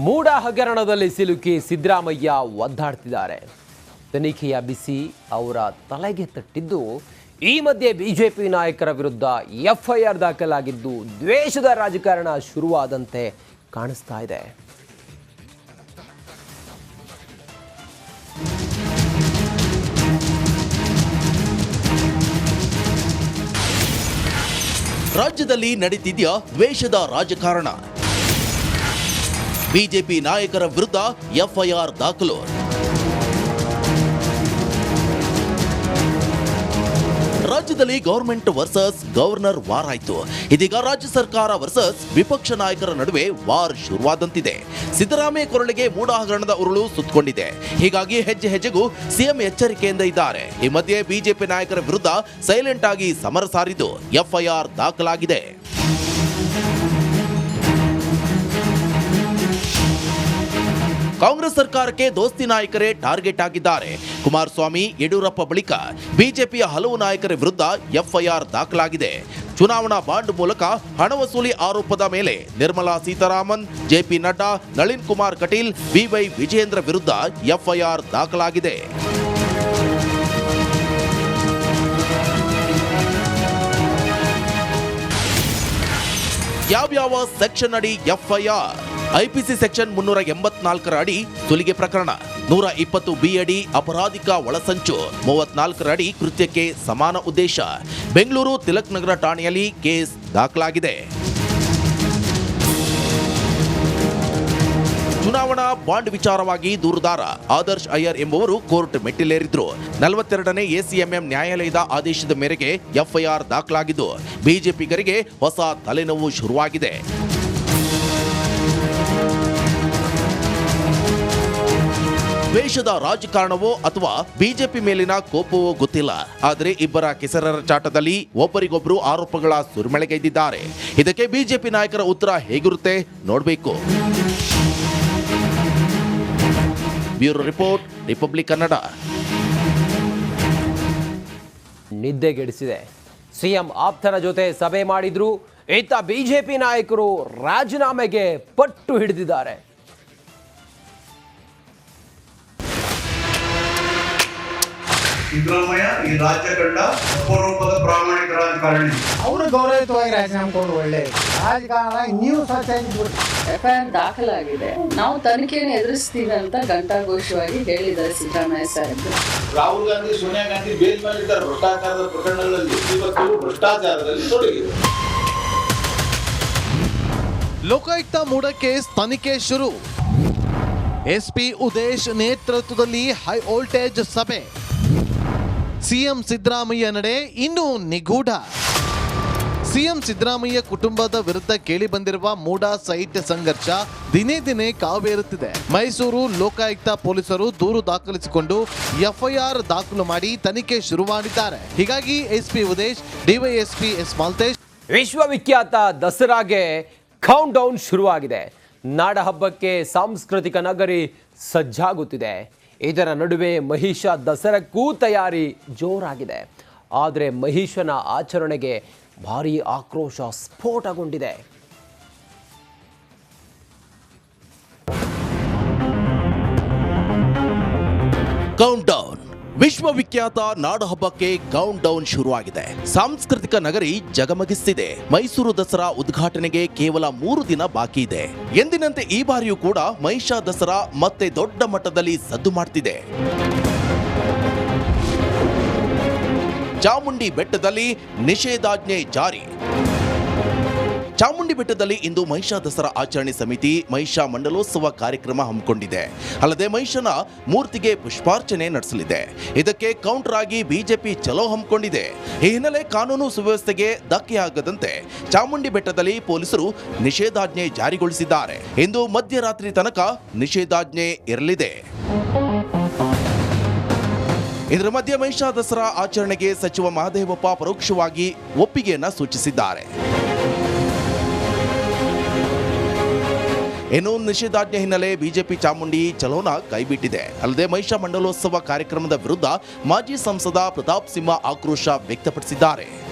ಮೂಡ ಹಗರಣದಲ್ಲಿ ಸಿಲುಕಿ ಸಿದ್ದರಾಮಯ್ಯ ಒದ್ದಾಡ್ತಿದ್ದಾರೆ. ತನಿಖೆಯ ಬಿಸಿ ಅವರ ತಲೆಗೆ ತಟ್ಟಿದ್ದು. ಈ ಮಧ್ಯೆ ಬಿಜೆಪಿ ನಾಯಕರ ವಿರುದ್ಧ ಎಫ್ಐಆರ್ ದಾಖಲಾಗಿದ್ದು ದ್ವೇಷದ ರಾಜಕಾರಣ ಶುರುವಾದಂತೆ ಕಾಣಿಸ್ತಾ ಇದೆ. ರಾಜ್ಯದಲ್ಲಿ ನಡೀತಿದ್ಯಾ ದ್ವೇಷದ ರಾಜಕಾರಣ. ಬಿಜೆಪಿ ನಾಯಕರ ವಿರುದ್ಧ ಎಫ್ಐಆರ್ ದಾಖಲು. ರಾಜ್ಯದಲ್ಲಿ ಗವರ್ಮೆಂಟ್ ವರ್ಸಸ್ ಗವರ್ನರ್ ವಾರ್ ಆಯ್ತು. ಇದೀಗ ರಾಜ್ಯ ಸರ್ಕಾರ ವರ್ಸಸ್ ವಿಪಕ್ಷ ನಾಯಕರ ನಡುವೆ ವಾರ್ ಶುರುವಾದಂತಿದೆ. ಸಿದ್ದರಾಮಯ್ಯ ಕೊರಳಿಗೆ ಮೂಡ ಹಗರಣದ ಉರುಳು ಸುತ್ತಕೊಂಡಿದೆ. ಹೀಗಾಗಿ ಹೆಜ್ಜೆ ಹೆಜ್ಜೆಗೂ ಸಿಎಂ ಎಚ್ಚರಿಕೆಯಿಂದ ಇದ್ದಾರೆ. ಈ ಮಧ್ಯೆ ಬಿಜೆಪಿ ನಾಯಕರ ವಿರುದ್ಧ ಸೈಲೆಂಟ್ ಆಗಿ ಸಮರ ಸಾರಿದ್ದು ಎಫ್ಐಆರ್ ದಾಖಲಾಗಿದೆ. ಕಾಂಗ್ರೆಸ್ ಸರ್ಕಾರಕ್ಕೆ ದೋಸ್ತಿ ನಾಯಕರೇ ಟಾರ್ಗೆಟ್ ಆಗಿದ್ದಾರೆ. ಕುಮಾರಸ್ವಾಮಿ, ಯಡಿಯೂರಪ್ಪ ಬಳಿಕ ಬಿಜೆಪಿಯ ಹಲವು ನಾಯಕರ ವಿರುದ್ಧ ಎಫ್ಐಆರ್ ದಾಖಲಾಗಿದೆ. ಚುನಾವಣಾ ಬಾಂಡ್ ಮೂಲಕ ಹಣ ವಸೂಲಿ ಆರೋಪದ ಮೇಲೆ ನಿರ್ಮಲಾ ಸೀತಾರಾಮನ್, ಜೆಪಿ ನಡ್ಡಾ, ನಳಿನ್ ಕುಮಾರ್ ಕಟೀಲ್, ಬಿವೈ ವಿಜಯೇಂದ್ರ ವಿರುದ್ಧ ಎಫ್ಐಆರ್ ದಾಖಲಾಗಿದೆ. ಯಾವ್ಯಾವ ಸೆಕ್ಷನ್ ಅಡಿ ಎಫ್ಐಆರ್? ಐಪಿಸಿ ಸೆಕ್ಷನ್ 384 ಅಡಿ ಸುಲಿಗೆ ಪ್ರಕರಣ, 120 ಬಿ ಅಡಿ ಅಪರಾಧಿಕ ಒಳಸಂಚು, 34 ಅಡಿ ಕೃತ್ಯಕ್ಕೆ ಸಮಾನ ಉದ್ದೇಶ. ಬೆಂಗಳೂರು ತಿಲಕ್ ನಗರ ಠಾಣೆಯಲ್ಲಿ ಕೇಸ್ ದಾಖಲಾಗಿದೆ. ಚುನಾವಣಾ ಬಾಂಡ್ ವಿಚಾರವಾಗಿ ದೂರುದಾರ ಆದರ್ಶ್ ಅಯ್ಯರ್ ಎಂಬುವರು ಕೋರ್ಟ್ ಮೆಟ್ಟಿಲೇರಿದ್ರು. 42ನೇ ಎಸಿಎಂಎಂ ನ್ಯಾಯಾಲಯದ ಆದೇಶದ ಮೇರೆಗೆ ಎಫ್ಐಆರ್ ದಾಖಲಾಗಿದ್ದು ಬಿಜೆಪಿಗರಿಗೆ ಹೊಸ ತಲೆನೋವು ಶುರುವಾಗಿದೆ. ದ್ವೇಷದ ರಾಜಕಾರಣವೋ ಅಥವಾ ಬಿಜೆಪಿ ಮೇಲಿನ ಕೋಪವೋ ಗೊತ್ತಿಲ್ಲ. ಆದರೆ ಇಬ್ಬರ ಕೆಸರರ ಚಾಟದಲ್ಲಿ ಒಬ್ಬರಿಗೊಬ್ಬರು ಆರೋಪಗಳ ಸುರಿಮಳೆಗೈದಿದ್ದಾರೆ. ಇದಕ್ಕೆ ಬಿಜೆಪಿ ನಾಯಕರ ಉತ್ತರ ಹೇಗಿರುತ್ತೆ ನೋಡಬೇಕು. Bureau report, republic Kannada. ನಿದ್ದೆಗೆಡಿಸಿದೆ. ಸಿಎಂ ಆಪ್ತರ ಜೊತೆ ಸಭೆ ಮಾಡಿದ್ರು. ಇತ್ತ ಬಿಜೆಪಿ ನಾಯಕರು ರಾಜೀನಾಮೆಗೆ ಪಟ್ಟು ಹಿಡಿದಿದ್ದಾರೆ. ಸಿದ್ದರಾಮಯ್ಯ ಈ ರಾಜ್ಯ ಕಂಡ ಅಪರೂಪದ ಪ್ರಾಮಾಣಿಕ ರಾಜಕಾರಣಿ. ಅವರು ಗೌರವಯುತವಾಗಿ ರಾಜೀನಾಮೆ ಕೊಡು. ಒಳ್ಳೆ ರಾಜಕಾರಣ ನೀವು ಎಫ್ಐಆರ್ ದಾಖಲಾಗಿದೆ. ನಾವು ತನಿಖೆಯನ್ನು ಎದುರಿಸ್ತೀವಿ ಅಂತ ಘಂಟಾಘೋಷವಾಗಿ ಹೇಳಿದ್ದಾರೆ ಸಿದ್ದರಾಮಯ್ಯ ಸಾಹೇಬ್. ರಾಹುಲ್ ಗಾಂಧಿ, ಸೋನಿಯಾ ಗಾಂಧಿ ಬೇಲ್ ಮೇಲಿದ್ದಾರೆ ಭ್ರಷ್ಟಾಚಾರದ ಪ್ರಕರಣಗಳಲ್ಲಿ. ಇವತ್ತು ಭ್ರಷ್ಟಾಚಾರದಲ್ಲಿ ತೊಡಗಿದೆ. ಲೋಕಾಯುಕ್ತ ಮೂಡ ಕೇಸ್ ತನಿಖೆ ಶುರು. ಎಸ್ಪಿ ಉದೇಶ್ ನೇತೃತ್ವದಲ್ಲಿ ಹೈ ವೋಲ್ಟೇಜ್ ಸಭೆ. ಸಿಎಂ ಸಿದ್ದರಾಮಯ್ಯ ನಡೆ ಇನ್ನೂ ನಿಗೂಢ. ಸಿಎಂ ಸಿದ್ದರಾಮಯ್ಯ ಕುಟುಂಬದ ವಿರುದ್ಧ ಕೇಳಿ ಬಂದಿರುವ ಮೂಡ ಸೈಟ್ ಸಂಘರ್ಷ ದಿನೇ ದಿನೇ ಕಾವೇರುತ್ತಿದೆ. ಮೈಸೂರು ಲೋಕಾಯುಕ್ತ ಪೊಲೀಸರು ದೂರು ದಾಖಲಿಸಿಕೊಂಡು ಎಫ್ಐಆರ್ ದಾಖಲು ಮಾಡಿ ತನಿಖೆ ಶುರು ಮಾಡಿದ್ದಾರೆ. ಹೀಗಾಗಿ SP Udesh, DYSP S Malthesh. ವಿಶ್ವವಿಖ್ಯಾತ ದಸರಾಗೆ ಕೌಂಟ್ ಡೌನ್ ಶುರುವಾಗಿದೆ. ನಾಡ ಹಬ್ಬಕ್ಕೆ ಸಾಂಸ್ಕೃತಿಕ ನಗರಿ ಸಜ್ಜಾಗುತ್ತಿದೆ. ಇದರ ನಡುವೆ ಮಹಿಷ ದಸರಕ್ಕೂ ತಯಾರಿ ಜೋರಾಗಿದೆ. ಆದರೆ ಮಹಿಷನ ಆಚರಣೆಗೆ ಭಾರೀ ಆಕ್ರೋಶ ಸ್ಫೋಟಗೊಂಡಿದೆ. Count down. ವಿಶ್ವವಿಖ್ಯಾತ ನಾಡಹಬ್ಬಕ್ಕೆ ಕೌಂಟ್ ಡೌನ್ ಶುರುವಾಗಿದೆ. ಸಾಂಸ್ಕೃತಿಕ ನಗರಿ ಜಗಮಗಿಸ್ತಿದೆ. ಮೈಸೂರು ದಸರಾ ಉದ್ಘಾಟನೆಗೆ ಕೇವಲ 3 ದಿನ ಬಾಕಿ ಇದೆ. ಎಂದಿನಂತೆ ಈ ಬಾರಿಯೂ ಕೂಡ ಮಹಿಷ ದಸರಾ ಮತ್ತೆ ದೊಡ್ಡ ಮಟ್ಟದಲ್ಲಿ ಸದ್ದು ಮಾಡ್ತಿದೆ. ಚಾಮುಂಡಿ ಬೆಟ್ಟದಲ್ಲಿ ನಿಷೇಧಾಜ್ಞೆ ಜಾರಿ. ಚಾಮುಂಡಿ ಬೆಟ್ಟದಲ್ಲಿ ಇಂದು ಮಹಿಷ ದಸರಾ ಆಚರಣೆ ಸಮಿತಿ ಮಹಿಷ ಮಂಡಲೋತ್ಸವ ಕಾರ್ಯಕ್ರಮ ಹಮ್ಮಿಕೊಂಡಿದೆ. ಅಲ್ಲದೆ ಮಹಿಷನ ಮೂರ್ತಿಗೆ ಪುಷ್ಪಾರ್ಚನೆ ನಡೆಸಲಿದೆ. ಇದಕ್ಕೆ ಕೌಂಟರ್ ಆಗಿ ಬಿಜೆಪಿ ಚಲೋ ಹಮ್ಮಿಕೊಂಡಿದೆ. ಈ ಹಿನ್ನೆಲೆ ಕಾನೂನು ಸುವ್ಯವಸ್ಥೆಗೆ ಧಕ್ಕೆಯಾಗದಂತೆ ಚಾಮುಂಡಿ ಬೆಟ್ಟದಲ್ಲಿ ಪೊಲೀಸರು ನಿಷೇಧಾಜ್ಞೆ ಜಾರಿಗೊಳಿಸಿದ್ದಾರೆ. ಇಂದು ಮಧ್ಯರಾತ್ರಿ ತನಕ ನಿಷೇಧಾಜ್ಞೆ ಇರಲಿದೆ. ಇದರ ಮಧ್ಯೆ ಮಹಿಷ ದಸರಾ ಆಚರಣೆಗೆ ಸಚಿವ ಮಹದೇವಪ್ಪ ಪರೋಕ್ಷವಾಗಿ ಒಪ್ಪಿಗೆಯನ್ನ ಸೂಚಿಸಿದ್ದಾರೆ. ಇನ್ನು ನಿಷೇಧಾಜ್ಞೆ ಹಿನ್ನೆಲೆ ಬಿಜೆಪಿ ಚಾಮುಂಡಿ ಚಲೋನ ಕೈಬಿಟ್ಟಿದೆ. ಅಲ್ಲದೆ ಮಹಿಷ ಮಂಡಲೋತ್ಸವ ಕಾರ್ಯಕ್ರಮದ ವಿರುದ್ಧ ಮಾಜಿ ಸಂಸದ ಪ್ರತಾಪ್ ಸಿಂಹ ಆಕ್ರೋಶ ವ್ಯಕ್ತಪಡಿಸಿದ್ದಾರೆ.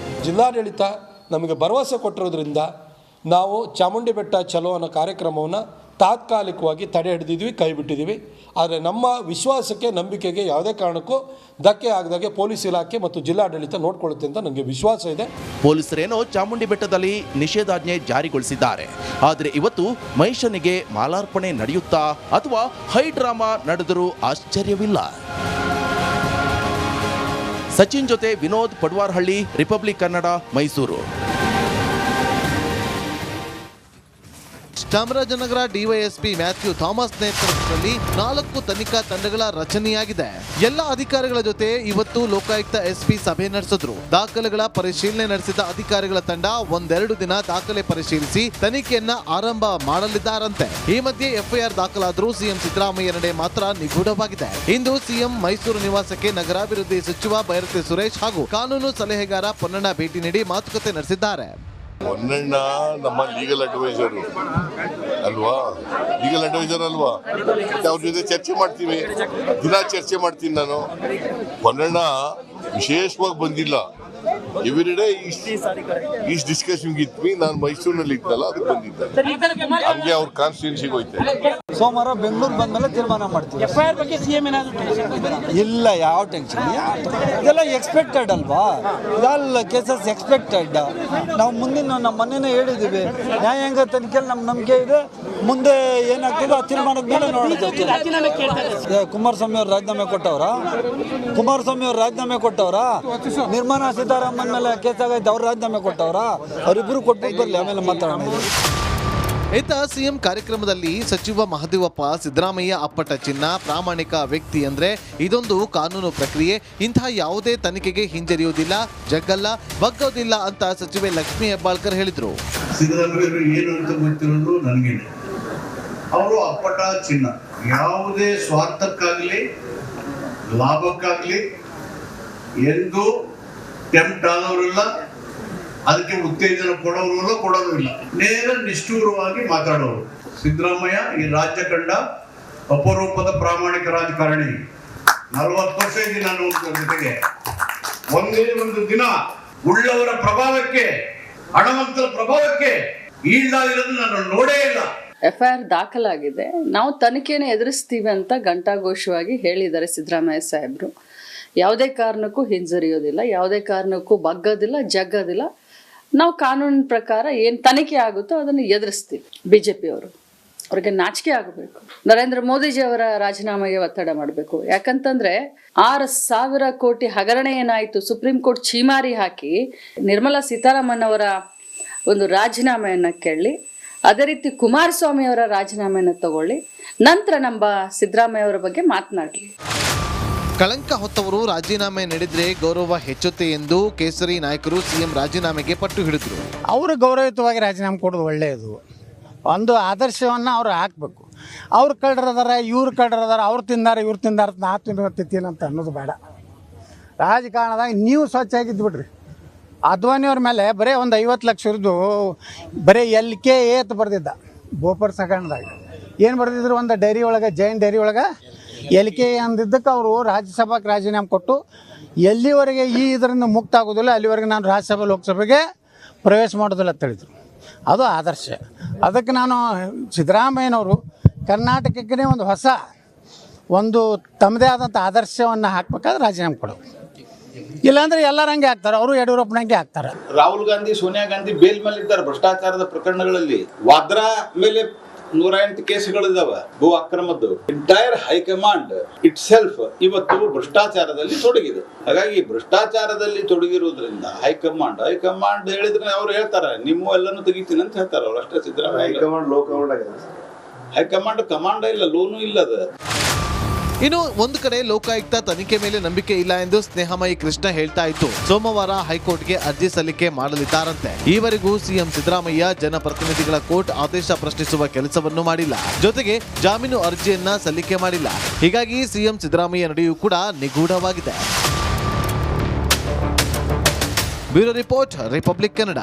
ಜಿಲ್ಲಾಡಳಿತ ನಮಗೆ ಭರವಸೆ ಕೊಟ್ಟಿರೋದ್ರಿಂದ ನಾವು ಚಾಮುಂಡಿ ಬೆಟ್ಟ ಚಲೋ ಅನ್ನೋ ಕಾರ್ಯಕ್ರಮವನ್ನು ತಾತ್ಕಾಲಿಕವಾಗಿ ತಡೆ ಹಿಡಿದಿದ್ವಿ, ಕೈ ಬಿಟ್ಟಿದ್ದೀವಿ. ಆದರೆ ನಮ್ಮ ವಿಶ್ವಾಸಕ್ಕೆ, ನಂಬಿಕೆಗೆ ಯಾವುದೇ ಕಾರಣಕ್ಕೂ ಧಕ್ಕೆ ಆಗದಾಗೆ ಪೊಲೀಸ್ ಇಲಾಖೆ ಮತ್ತು ಜಿಲ್ಲಾಡಳಿತ ನೋಡ್ಕೊಳ್ಳುತ್ತೆ ಅಂತ ನನಗೆ ವಿಶ್ವಾಸ ಇದೆ. ಪೊಲೀಸರೇನೋ ಚಾಮುಂಡಿ ಬೆಟ್ಟದಲ್ಲಿ ನಿಷೇಧಾಜ್ಞೆ ಜಾರಿಗೊಳಿಸಿದ್ದಾರೆ. ಆದರೆ ಇವತ್ತು ಮಹಿಷನಿಗೆ ಮಾಲಾರ್ಪಣೆ ನಡೆಯುತ್ತಾ ಅಥವಾ ಹೈ ಡ್ರಾಮಾ ನಡೆದರೂ ಆಶ್ಚರ್ಯವಿಲ್ಲ. ಸಚಿನ್ ಜೊತೆ Vinod Padwarhalli, republic Kannada, Mysuru. Chamarajanagar DYSP Mathew Thomas ನೇತೃತ್ವದಲ್ಲಿ 4 ತನಿಖಾ ತಂಡಗಳ ರಚನೆಯಾಗಿದೆ. ಎಲ್ಲ ಅಧಿಕಾರಿಗಳ ಜೊತೆ ಇವತ್ತು ಲೋಕಾಯುಕ್ತ ಎಸ್ಪಿ ಸಭೆ ನಡೆಸಿದ್ರು. ದಾಖಲೆಗಳ ಪರಿಶೀಲನೆ ನಡೆಸಿದ ಅಧಿಕಾರಿಗಳ ತಂಡ 1-2 ದಿನ ದಾಖಲೆ ಪರಿಶೀಲಿಸಿ ತನಿಖೆಯನ್ನ ಆರಂಭ ಮಾಡಲಿದ್ದಾರಂತೆ. ಈ ಮಧ್ಯೆ ಎಫ್ಐಆರ್ ದಾಖಲಾದರೂ ಸಿಎಂ ಸಿದ್ದರಾಮಯ್ಯ ನಡೆ ಮಾತ್ರ ನಿಗೂಢವಾಗಿದೆ. ಇಂದು ಸಿಎಂ ಮೈಸೂರು ನಿವಾಸಕ್ಕೆ ನಗರಾಭಿವೃದ್ಧಿ ಸಚಿವ ಬೈರತಿ ಸುರೇಶ್ ಹಾಗೂ ಕಾನೂನು ಸಲಹೆಗಾರ ಪೊನ್ನಣ್ಣ ಭೇಟಿ ನೀಡಿ ಮಾತುಕತೆ ನಡೆಸಿದ್ದಾರೆ. ಪೊನ್ನಣ್ಣ ನಮ್ಮ ಲೀಗಲ್ ಅಡ್ವೈಸರ್ ಅಲ್ವಾ, ಅವ್ರ ಜೊತೆ ಚರ್ಚೆ ಮಾಡ್ತೀವಿ, ದಿನ ಚರ್ಚೆ ಮಾಡ್ತೀನಿ ನಾನು. ಪೊನ್ನಣ್ಣ ವಿಶೇಷವಾಗಿ ಬಂದಿಲ್ಲ, ಎವ್ರಿಡೇ ಇಷ್ಟು ಡಿಸ್ಕಷನ್ಗೆ ಇದ್ವಿ. ನಾನು ಮೈಸೂರಿನಲ್ಲಿ ಇದ್ದಲ್ಲ, ಅದಕ್ಕೆ ಬಂದಿದ್ದೆ. ಹಂಗೆ ಅವ್ರ ಕಾನ್ಸ್ಟಿಟ್ಯೂನ್ಸಿಗೆ ಹೋಯ್ತೆ. ಸೋಮವಾರ ಬೆಂಗಳೂರು ಬಂದ್ಮೇಲೆ ತೀರ್ಮಾನ ಮಾಡ್ತೀವಿ. ಎಫ್ಐಆರ್ ಬಗ್ಗೆ ಸಿಎಂ ಇಲ್ಲ, ಯಾವ ಟೆನ್ಷನ್, ಇದೆಲ್ಲ ಎಕ್ಸ್ಪೆಕ್ಟೆಡ್ ಅಲ್ವಾ, ಇದೆಲ್ಲ ಕೇಸಸ್ ಎಕ್ಸ್ಪೆಕ್ಟೆಡ್. ನಾವು ಮುಂದಿನ ನಮ್ಮ ಮೊನ್ನೆನೇ ಹೇಳಿದ್ದೀವಿ, ನ್ಯಾಯಾಂಗ ತನಿಖೆಯಲ್ಲಿ ನಮ್ಮ ನಂಬಿಕೆ ಇದೆ. ಮುಂದೆ ಏನಾಗ್ತದೆ ಆ ತೀರ್ಮಾನದ ಮೇಲೆ ನೋಡೋದು. ಕುಮಾರಸ್ವಾಮಿ ಅವ್ರು ರಾಜೀನಾಮೆ ಕೊಟ್ಟವ್ರ, ನಿರ್ಮಲಾ ಸೀತಾರಾಮನ್ ಮೇಲೆ ಕೇಸ್ ಆಗೈತೆ, ಅವ್ರು ರಾಜೀನಾಮೆ ಕೊಟ್ಟವ್ರ, ಅವರಿಬ್ಬರು ಕೊಟ್ಬಿಟ್ಟು ಬರಲಿ, ಆಮೇಲೆ ಮಾತಾಡೋಣ. ಇತ್ತ ಸಿಎಂ ಕಾರ್ಯಕ್ರಮದಲ್ಲಿ ಸಚಿವ ಮಹದೇವಪ್ಪ, ಸಿದ್ದರಾಮಯ್ಯ ಅಪ್ಪಟ ಚಿನ್ನ, ಪ್ರಾಮಾಣಿಕ ವ್ಯಕ್ತಿ ಅಂದ್ರೆ ಇದೊಂದು ಕಾನೂನು ಪ್ರಕ್ರಿಯೆ, ಇಂತಹ ಯಾವುದೇ ತನಿಖೆಗೆ ಹಿಂಜರಿಯುವುದಿಲ್ಲ, ಜಗ್ಗಲ್ಲ, ಬಗ್ಗೋದಿಲ್ಲ ಅಂತ ಸಚಿವೆ ಲಕ್ಷ್ಮೀ ಹೆಬ್ಬಾಳ್ಕರ್ ಹೇಳಿದ್ರು. ಸಿದ್ದರಾಮಯ್ಯರು ಏನು ಅಂತ ಗೊತ್ತಿರೋದು ನನಗೇನೆ. ಅವರು ಅಪ್ಪಟ ಚಿನ್ನ, ಯಾವುದೇ ಸ್ವಾರ್ಥಕ್ಕಾಗಲಿ ಲಾಭಕ್ಕಾಗಲಿ ಎಂದು ಟೆಂಪ್ಟ್ ಆದವರಿಲ್ಲ, ಅದಕ್ಕೆ ಉತ್ತೇಜನ ಕೊಡೋರು ಇಲ್ಲ, ನೇರ ನಿಷ್ಠೂರವಾಗಿ ಮಾತಾಡೋರು. ಸಿದ್ದರಾಮಯ್ಯ ಈ ರಾಜ್ಯ ಕಂಡ ಅಪರೂಪದ ಪ್ರಾಮಾಣಿಕ ರಾಜಕಾರಣಿ. 40 ವರ್ಷ ಇದ್ದೀನಿ ನಾನು ಜೊತೆಗೆ. ಒಂದೇ ಒಂದು ದಿನ ಉಳ್ಳವರ ಪ್ರಭಾವಕ್ಕೆ, ಹಣವಂತರ ಪ್ರಭಾವಕ್ಕೆ ಈಡಾಗಿರೋದು ನಾನು ನೋಡೇ ಇಲ್ಲ. ಎಫ್ಐಆರ್ ದಾಖಲಾಗಿದೆ, ನಾವು ತನಿಖೆಯನ್ನು ಎದುರಿಸ್ತೀವಿ ಅಂತ ಘಂಟಾಘೋಷವಾಗಿ ಹೇಳಿದ್ದಾರೆ ಸಿದ್ದರಾಮಯ್ಯ ಸಾಹೇಬರು. ಯಾವುದೇ ಕಾರಣಕ್ಕೂ ಹಿಂಜರಿಯೋದಿಲ್ಲ, ಯಾವುದೇ ಕಾರಣಕ್ಕೂ ಬಗ್ಗೋದಿಲ್ಲ, ಜಗ್ಗೋದಿಲ್ಲ. ನಾವು ಕಾನೂನಿನ ಪ್ರಕಾರ ಏನು ತನಿಖೆ ಆಗುತ್ತೋ ಅದನ್ನು ಎದುರಿಸ್ತೀವಿ. ಬಿಜೆಪಿಯವರು ಅವ್ರಿಗೆ ನಾಚಿಕೆ ಆಗಬೇಕು. ನರೇಂದ್ರ ಮೋದಿಜಿ ಅವರ ರಾಜೀನಾಮೆಗೆ ಒತ್ತಡ ಮಾಡಬೇಕು. ಯಾಕಂತಂದ್ರೆ 6,000 ಕೋಟಿ ಹಗರಣ ಏನಾಯಿತು, ಸುಪ್ರೀಂ ಕೋರ್ಟ್ ಛೀಮಾರಿ ಹಾಕಿ ನಿರ್ಮಲಾ ಸೀತಾರಾಮನ್ ಅವರ ಒಂದು ರಾಜೀನಾಮೆಯನ್ನು ಕೇಳಿ, ಅದೇ ರೀತಿ ಕುಮಾರಸ್ವಾಮಿ ಅವರ ರಾಜೀನಾಮೆಯನ್ನು ತಗೊಳ್ಳಿ, ನಂತರ ನಮ್ಮ ಸಿದ್ದರಾಮಯ್ಯ ಅವರ ಬಗ್ಗೆ ಮಾತನಾಡಲಿ. ಕಳಂಕ ಹೊತ್ತವರು ರಾಜೀನಾಮೆ ನೀಡಿದ್ರೆ ಗೌರವ ಹೆಚ್ಚುತ್ತೆ ಎಂದು ಕೇಸರಿ ನಾಯಕರು ಸಿಎಂ ರಾಜೀನಾಮೆಗೆ ಪಟ್ಟು ಹಿಡಿದ್ರು. ಅವರು ಗೌರವಯುತವಾಗಿ ರಾಜೀನಾಮೆ ಕೊಡೋದು ಒಳ್ಳೆಯದು. ಒಂದು ಆದರ್ಶವನ್ನು ಅವ್ರು ಹಾಕಬೇಕು. ಅವ್ರು ಕಳ್ಳರದಾರ, ಇವ್ರು ಕಳ್ಳರದಾರ, ಅವ್ರು ತಿಂದಾರ, ಇವ್ರು ತಿಂದಾರ, ನಾ ತಿನ್ನೋತ್ತಿತ್ತೀನಿ ಅಂತ ಅನ್ನೋದು ಬೇಡ. ರಾಜಕಾರಣದಾಗ ನೀವು ಸ್ವಚ್ಛಾಗಿದ್ದು ಬಿಡ್ರಿ. ಅದ್ವಾನಿಯವ್ರ ಮೇಲೆ ಬರೀ ಒಂದು 50 ಲಕ್ಷ ಇರೋದು ಬರೀ LK ಏತ್ ಬರೆದಿದ್ದ ಬೋಪರ್ ಸಗಣದಾಗ. ಏನು ಬರೆದಿದ್ರು, ಒಂದು ಡೈರಿ ಒಳಗೆ, ಜೈನ್ ಡೈರಿ ಒಳಗೆ LK ಅಂದಿದ್ದಕ್ಕೆ ಅವರು ರಾಜ್ಯಸಭಾಕ್ಕೆ ರಾಜೀನಾಮೆ ಕೊಟ್ಟು, ಎಲ್ಲಿವರೆಗೆ ಇದರಿಂದ ಮುಕ್ತ ಆಗೋದಿಲ್ಲ ಅಲ್ಲಿವರೆಗೆ ನಾನು ರಾಜ್ಯಸಭೆ ಲೋಕಸಭೆಗೆ ಪ್ರವೇಶ ಮಾಡೋದಿಲ್ಲ ಅಂತ ಹೇಳಿದರು. ಅದು ಆದರ್ಶ. ಅದಕ್ಕೆ ನಾನು ಸಿದ್ದರಾಮಯ್ಯನವರು ಕರ್ನಾಟಕಕ್ಕೆ ಒಂದು ತಮ್ಮದೇ ಆದಂಥ ಆದರ್ಶವನ್ನು ಹಾಕಬೇಕಾದ್ರೆ ರಾಜೀನಾಮೆ ಕೊಡೋದು. ಇಲ್ಲಾಂದ್ರೆ ಎಲ್ಲರೂ ಹಂಗೆ ಆಗ್ತಾರೆ, ಅವರು ಯಡಿಯೂರಪ್ಪನಂಗೆ ಆಗ್ತಾರೆ. ರಾಹುಲ್ ಗಾಂಧಿ, ಸೋನಿಯಾ ಗಾಂಧಿ ಬೇಲ್ ಮೇಲೆ ಇದ್ದಾರೆ ಭ್ರಷ್ಟಾಚಾರದ ಪ್ರಕರಣಗಳಲ್ಲಿ. ವಾದ್ರಾ ಮೇಲೆ 108 ಕೇಸುಗಳಿದಾವೆ ಭೂ ಅಕ್ರಮದ್ದು. ಎಂಟೈರ್ ಹೈಕಮಾಂಡ್ ಇಟ್ ಸೆಲ್ಫ್ ಇವತ್ತು ಭ್ರಷ್ಟಾಚಾರದಲ್ಲಿ ತೊಡಗಿದೆ. ಹಾಗಾಗಿ ಭ್ರಷ್ಟಾಚಾರದಲ್ಲಿ ತೊಡಗಿರುವುದರಿಂದ ಹೈಕಮಾಂಡ್ ಹೇಳಿದ್ರೆ ಅವ್ರು ಹೇಳ್ತಾರೆ, ನಿಮ್ಮ ಎಲ್ಲಾನು ತೆಗಿತೀನಿ ಅಂತ ಹೇಳ್ತಾರೆ ಅವ್ರು ಅಷ್ಟೇ. ಸಿದ್ದರಾಮಯ್ಯ ಹೈಕಮಾಂಡ್ ಕಮಾಂಡ್ ಇಲ್ಲ, ಲೋನು ಇಲ್ಲ. ಅದು ಇನ್ನು ಒಂದು ಕಡೆ ಲೋಕಾಯುಕ್ತ ತನಿಖೆ ಮೇಲೆ ನಂಬಿಕೆ ಇಲ್ಲ ಎಂದು ಸ್ನೇಹಮಯಿ ಕೃಷ್ಣ ಹೇಳ್ತಾ ಇತ್ತು. ಸೋಮವಾರ ಹೈಕೋರ್ಟ್ಗೆ ಅರ್ಜಿ ಸಲ್ಲಿಕೆ ಮಾಡಲಿದ್ದಾರಂತೆ. ಈವರೆಗೂ ಸಿಎಂ ಸಿದ್ದರಾಮಯ್ಯ ಜನಪ್ರತಿನಿಧಿಗಳ ಕೋರ್ಟ್ ಆದೇಶ ಪ್ರಶ್ನಿಸುವ ಕೆಲಸವನ್ನು ಮಾಡಿಲ್ಲ, ಜೊತೆಗೆ ಜಾಮೀನು ಅರ್ಜಿಯನ್ನ ಸಲ್ಲಿಕೆ ಮಾಡಿಲ್ಲ. ಹೀಗಾಗಿ ಸಿಎಂ ಸಿದ್ದರಾಮಯ್ಯ ನಡೆಯೂ ಕೂಡ ನಿಗೂಢವಾಗಿದೆ. Bureau report, republic Kannada.